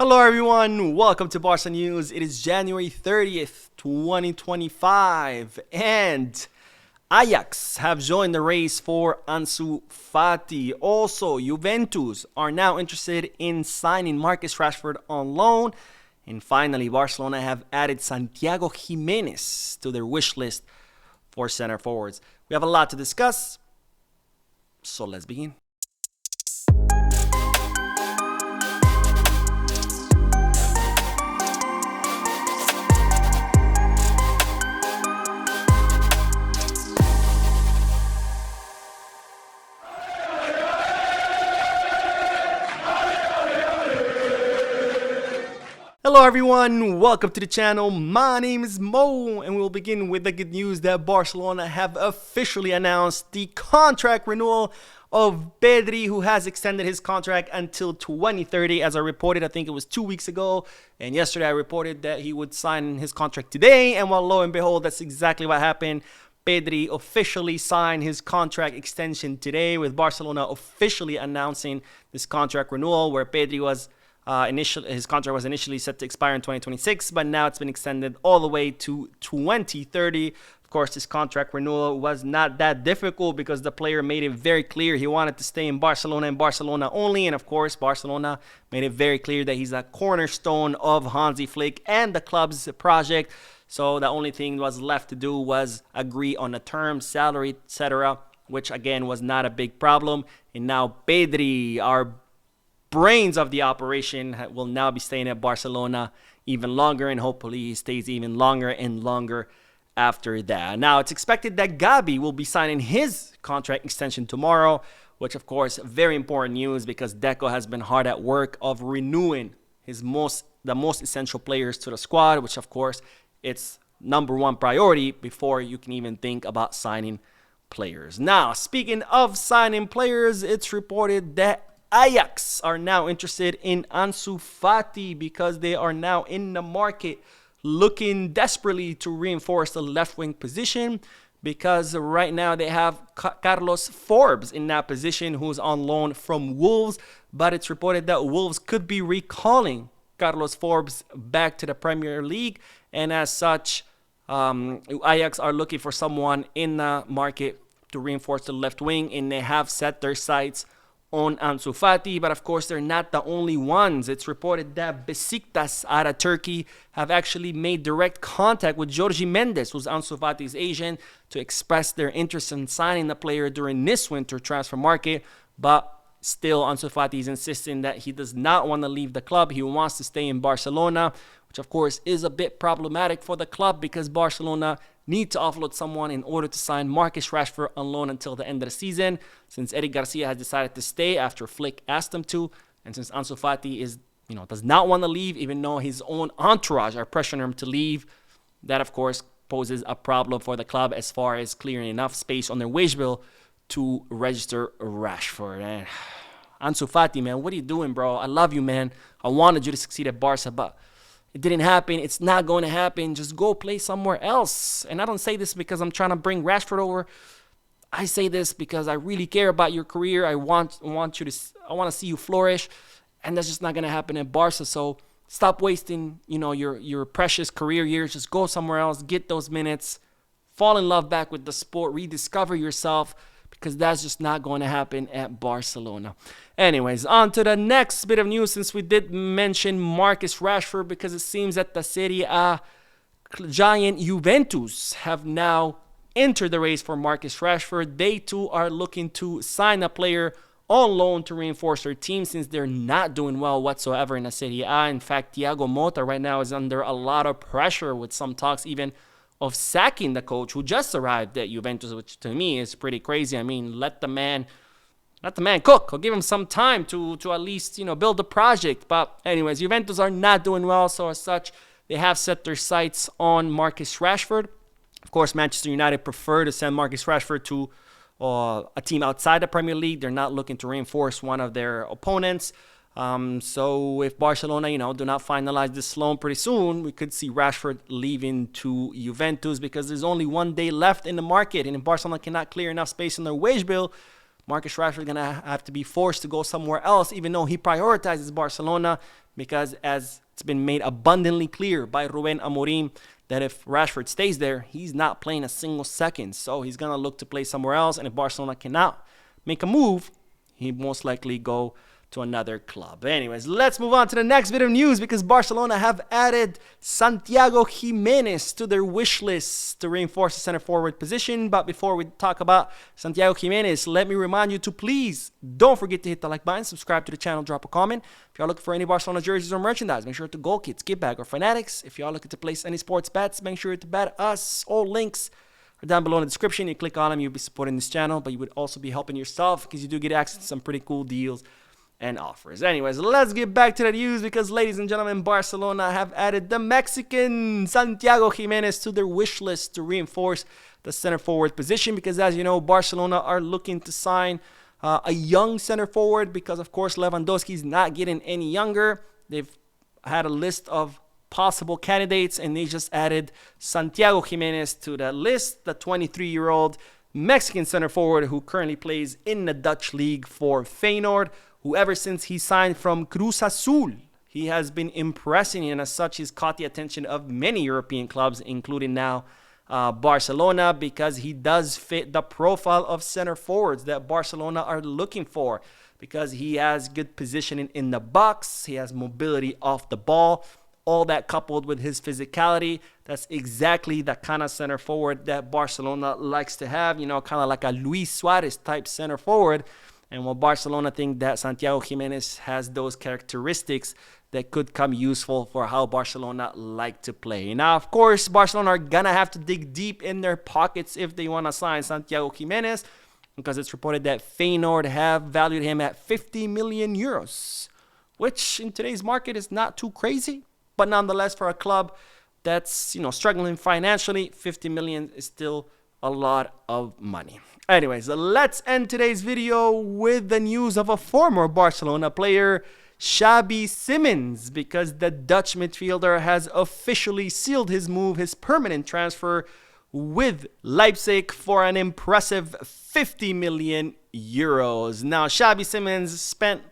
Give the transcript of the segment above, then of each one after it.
Hello everyone, welcome to Barca News. It is January 30th, 2025, and Ajax have joined the race for Ansu Fati. Also, Juventus are now interested in signing Marcus Rashford on loan. And finally, Barcelona have added Santiago Gimenez to their wish list for center forwards. We have a lot to discuss, so let's begin. Hello everyone, welcome to the channel. My name is Mo, and we'll begin with the good news that Barcelona have officially announced the contract renewal of Pedri, who has extended his contract until 2030. As I reported, I think it was 2 weeks ago, and yesterday I reported that he would sign his contract today, and well, lo and behold, that's exactly what happened. Pedri officially signed his contract extension today, with Barcelona officially announcing this contract renewal, where Pedri was his contract was initially set to expire in 2026, but now it's been extended all the way to 2030. Of course, this contract renewal was not that difficult because the player made it very clear he wanted to stay in Barcelona and Barcelona only. And of course, Barcelona made it very clear that he's a cornerstone of Hansi Flick and the club's project. So the only thing was left to do was agree on the terms, salary, etc., which again was not a big problem. And now Pedri, our brains of the operation, will now be staying at Barcelona even longer, and hopefully he stays even longer and longer after that. Now, it's expected that Xavi will be signing his contract extension tomorrow, which of course very important news because Deco has been hard at work of renewing the most essential players to the squad, which of course it's number one priority before you can even think about signing players. Now, speaking of signing players, it's reported that Ajax are now interested in Ansu Fati because they are now in the market looking desperately to reinforce the left wing position, because right now they have Carlos Forbes in that position, who's on loan from Wolves, but it's reported that Wolves could be recalling Carlos Forbes back to the Premier League, and as such Ajax are looking for someone in the market to reinforce the left wing, and they have set their sights on Ansu Fati, but of course they're not the only ones. It's reported that Besiktas out of Turkey have actually made direct contact with Xavi Simons, who's Ansu Fati's agent, to express their interest in signing the player during this winter transfer market. But still, Ansu Fati is insisting that he does not want to leave the club. He wants to stay in Barcelona, which of course is a bit problematic for the club because Barcelona need to offload someone in order to sign Marcus Rashford on loan until the end of the season, since Eric Garcia has decided to stay after Flick asked him to, and since Ansu Fati does not want to leave, even though his own entourage are pressuring him to leave. That of course poses a problem for the club as far as clearing enough space on their wage bill to register Rashford. And Ansu Fati, man, what are you doing, bro? I love you, man. I wanted you to succeed at Barca, but it didn't happen. It's not going to happen. Just go play somewhere else. And I don't say this because I'm trying to bring Rashford over. I say this because I really care about your career. I want to see you flourish, and that's just not going to happen at Barca. So stop wasting, your precious career years. Just go somewhere else, get those minutes, fall in love back with the sport, rediscover yourself, because that's just not going to happen at Barcelona. Anyways, on to the next bit of news, since we did mention Marcus Rashford, because it seems that the Serie A giant Juventus have now entered the race for Marcus Rashford. They too are looking to sign a player on loan to reinforce their team, since they're not doing well whatsoever in the Serie A. In fact, Thiago Motta right now is under a lot of pressure, with some talks even of sacking the coach who just arrived at Juventus, which to me is pretty crazy. I mean, let the man cook. I'll give him some time to at least, build the project. But anyways, Juventus are not doing well, so as such, they have set their sights on Marcus Rashford. Of course, Manchester United prefer to send Marcus Rashford to a team outside the Premier League. They're not looking to reinforce one of their opponents. So if Barcelona, do not finalize this loan pretty soon, we could see Rashford leaving to Juventus, because there's only 1 day left in the market. And if Barcelona cannot clear enough space in their wage bill, Marcus Rashford is going to have to be forced to go somewhere else, even though he prioritizes Barcelona, because as it's been made abundantly clear by Ruben Amorim that if Rashford stays there, he's not playing a single second. So he's going to look to play somewhere else. And if Barcelona cannot make a move, he most likely go to another club. Anyways, let's move on to the next bit of news because Barcelona have added Santiago Gimenez to their wish list to reinforce the center forward position. But before we talk about Santiago Gimenez, let me remind you to please don't forget to hit the like button, subscribe to the channel, drop a comment. If y'all looking for any Barcelona jerseys or merchandise, make sure to Goal Kits, Give Back, or Fanatics. If y'all looking to place any sports bets, make sure to bet us. All links are down below in the description. You click on them, you'll be supporting this channel, but you would also be helping yourself because you do get access to some pretty cool deals and offers. Anyways, let's get back to the news because, ladies and gentlemen, Barcelona have added the Mexican Santiago Gimenez to their wish list to reinforce the center forward position because, as you know, Barcelona are looking to sign a young center forward because, of course, Lewandowski's not getting any younger. They've had a list of possible candidates and they just added Santiago Gimenez to the list, the 23-year-old Mexican center forward who currently plays in the Dutch league for Feyenoord, who ever since he signed from Cruz Azul, he has been impressing, and as such, he's caught the attention of many European clubs, including now Barcelona, because he does fit the profile of center forwards that Barcelona are looking for, because he has good positioning in the box, he has mobility off the ball, all that coupled with his physicality. That's exactly the kind of center forward that Barcelona likes to have, you know, kind of like a Luis Suarez type center forward. And while Barcelona think that Santiago Gimenez has those characteristics that could come useful for how Barcelona like to play. Now, of course, Barcelona are going to have to dig deep in their pockets if they want to sign Santiago Gimenez, because it's reported that Feyenoord have valued him at 50 million euros, which in today's market is not too crazy. But nonetheless, for a club that's, you know, struggling financially, 50 million is still a lot of money. Anyways, let's end today's video with the news of a former Barcelona player, Xavi Simons, because the Dutch midfielder has officially sealed his move, his permanent transfer with Leipzig for an impressive 50 million euros. Now, Xavi Simons spent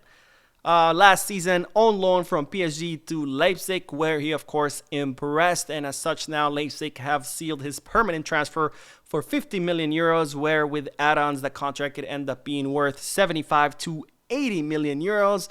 last season on loan from PSG to Leipzig, where he of course impressed, and as such now Leipzig have sealed his permanent transfer for 50 million euros, where with add-ons the contract could end up being worth 75 to 80 million euros,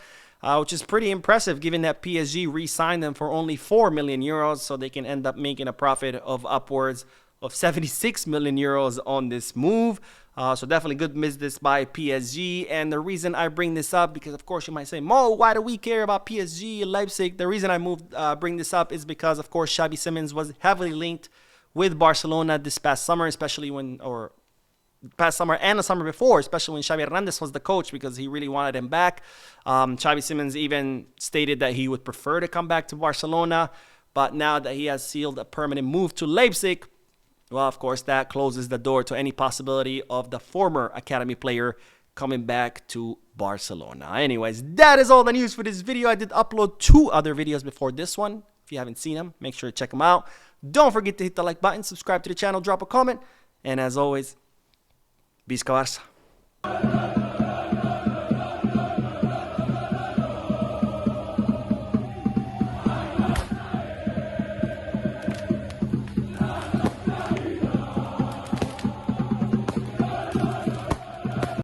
which is pretty impressive given that PSG re-signed them for only 4 million euros, so they can end up making a profit of upwards of 76 million euros on this move. So definitely good business by PSG. And the reason I bring this up, because of course you might say, Mo, why do we care about PSG and Leipzig? The reason I bring this up is because, of course, Xavi Simons was heavily linked with Barcelona this past summer, especially when, or past summer and the summer before, especially when Xavi Hernandez was the coach, because he really wanted him back. Xavi Simons even stated that he would prefer to come back to Barcelona. But now that he has sealed a permanent move to Leipzig, well, of course, that closes the door to any possibility of the former academy player coming back to Barcelona. Anyways, that is all the news for this video. I did upload 2 other videos before this one. If you haven't seen them, make sure to check them out. Don't forget to hit the like button, subscribe to the channel, drop a comment. And as always, Visca Barça.